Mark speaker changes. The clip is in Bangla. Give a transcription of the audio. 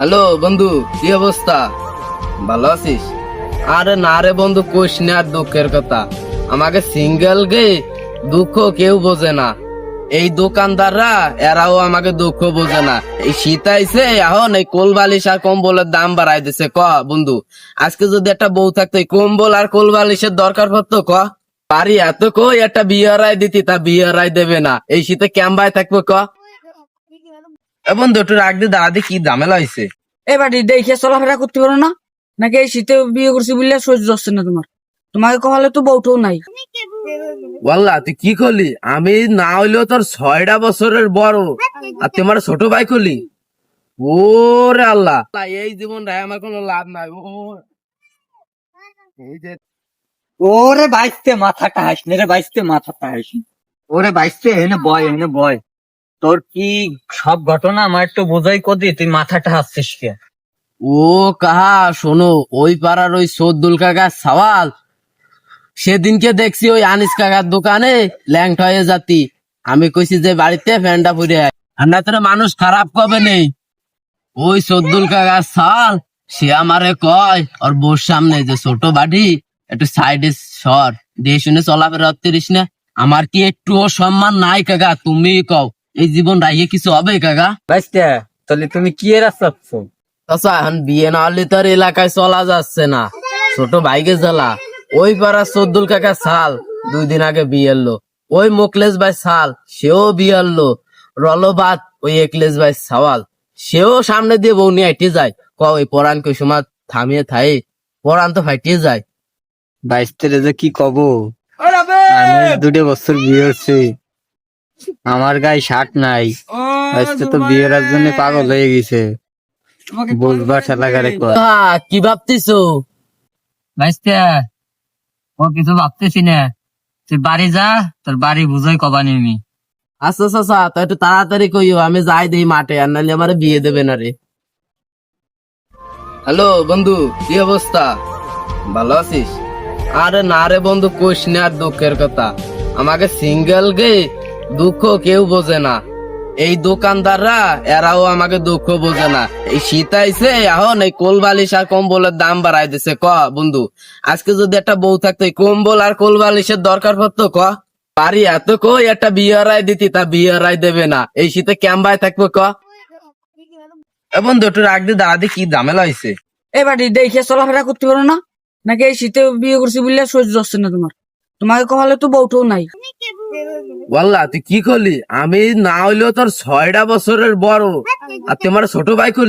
Speaker 1: হ্যালো বন্ধু, কি অবস্থা? ভালো আছিস? আরে না রে বন্ধু, কোষ না আর দুঃখের কথা। আমাকে সিঙ্গেল গে দুঃখ কেউ বোঝে না। এই দোকানদাররা এরাও আমাকে দুঃখ বোঝে না। এই শীত আইছে, এখন এই কোল বালিশ আর কম্বলের দাম বাড়াই দিছে। ক বন্ধু, আজকে যদি একটা বউ থাকতো, এই কম্বল আর কোল বালিশের দরকার পড়তো? ক পারি এত কই একটা বিয়ে রায় দিতি, তা বিয়ে রায় দেবে না। এই শীতে ক্যাম্বায় থাকবো? ক বন্ধু একটু রাখ দি, দাঁড়াদি কি ঝামেলা হয়েছে?
Speaker 2: এবার দেখে চলাফেরা করতে পারো না নাকি? এই শীতে বিয়ে করছি বললে সহ্য হচ্ছে না তোমার? তোমাকে কমালে তো বউটাও নাই।
Speaker 1: ওয়াল্লাহ তুই কি করলি? আমি না হইলেও তোর 6টা বছরের বড়, আর তোমার ছোট ভাই করলি? ওরে আল্লাহ, এই জীবন রায় আমার কোনো লাভ নাই। এই যে
Speaker 3: ওরে বাইসতে মাথাটা হাসনে রে, বাইসতে মাথাটা হাসনি। ওরে বাইসতে এনে বয়, এনে বয়। তোর কি সব ঘটনা আমার একটু বোঝাই কদি, তুই মাথাটা হাসছিস কে?
Speaker 1: ও কাহা শোনো, ওই পাড়ার ওই সদ্দুল কাকার সওয়াল সেদিনকে দেখছি ওই আনিস কাকার দোকানে ল্যাংট হয়ে যাতি। আমি কইছি যে বাড়িতে ফ্যানটা ফুরে আয়, আর না তোরা মানুষ খারাপ কবে নেই। ওই সদ্দুল কাকার সাল সে আমারে কয় ওর বউর সামনে যে ছোট বাড়ি একটু সাইডে সর, দিয়ে শুনে চলাফেরা করিস না। আমার কি একটুও সম্মান নাই কাকা? তুমি কও, এই জীবন রাইয়ে কিছু হবে কাকা?
Speaker 3: বাইসতে তাহলে তুমি কি এর চাচ্ছ?
Speaker 1: আচ্ছা এখন বিয়ে না হলে তো আর এলাকায় চলা যাচ্ছে না, ছোট ভাইকে জ্বালা। ওই পাড়া সদ্দুল কাকা সাল 2 দিন আগে বিয়ে এলো। ওই মোকলেশ ভাই সাল সেও বিয়ে এলো। রলবাদ ওই একলেশ ভাই সওয়াল সেও সামনে দিয়ে বউ নিয়ে হেঁটে যায়। ওই পরাণ কই সময় থামিয়ে থাই, পরাণ তো ফাইটিয়ে যায়।
Speaker 3: বাইসতে রে যে কি কব, আমি 2 বছর বিয়ে হচ্ছে, আমার গায়ে শার্ট নাই। বাইসতে তো বিয়ের জন্য পাগল হয়ে গেছে, বুঝবা ঠেলাগারে কর।
Speaker 1: কি ভাবতিছো?
Speaker 3: বাইসতে ও কিছু ভাবতেছি না, তুই বাড়ি যা, তোর বাড়ি বুঝাই কবানি আমি।
Speaker 1: আচ্ছা আচ্ছা, তো একটু তাড়াতাড়ি কইও, আমি যাই দেই মাঠে, আর নাহলে আমার বিয়ে দেবে না রে। হ্যালো বন্ধু, কি অবস্থা? ভালো আছিস? আরে না রে বন্ধু, কোষ না আর দুঃখের কথা। আমাকে সিঙ্গেল গে দুঃখ কেউ বোঝে না। এই দোকানদাররা এরাও আমাকে দুঃখ বোঝে না। এই শীত আইছে, এখন এই কোল বালিশ আর কম্বলের দাম বাড়াই দিছে। ক বন্ধু, আজকে যদি একটা বউ থাকতো, এই কম্বল আর কোল বালিশের দরকার পড়তো? ক পারি এত কই একটা বিয়ে রায় দিতি, তা বিয়ে রায় দেবে না। এই শীতে ক্যাম্বায় থাকবো? ক বন্ধু একটু রাখ দি, দাঁড়াদি কি ঝামেলা হয়েছে?
Speaker 2: এবার দেখে চলাফেরা করতে পারো না নাকি? এই শীতে বিয়ে করছি বললে সহ্য হচ্ছে না তোমার? তোমাকে কমালে তো বউটাও নাই।
Speaker 1: ওয়াল্লাহ তুই কি করলি? আমি না হইলেও তোর 6টা বছরের বড়, আর তোমার ছোট ভাই করলি?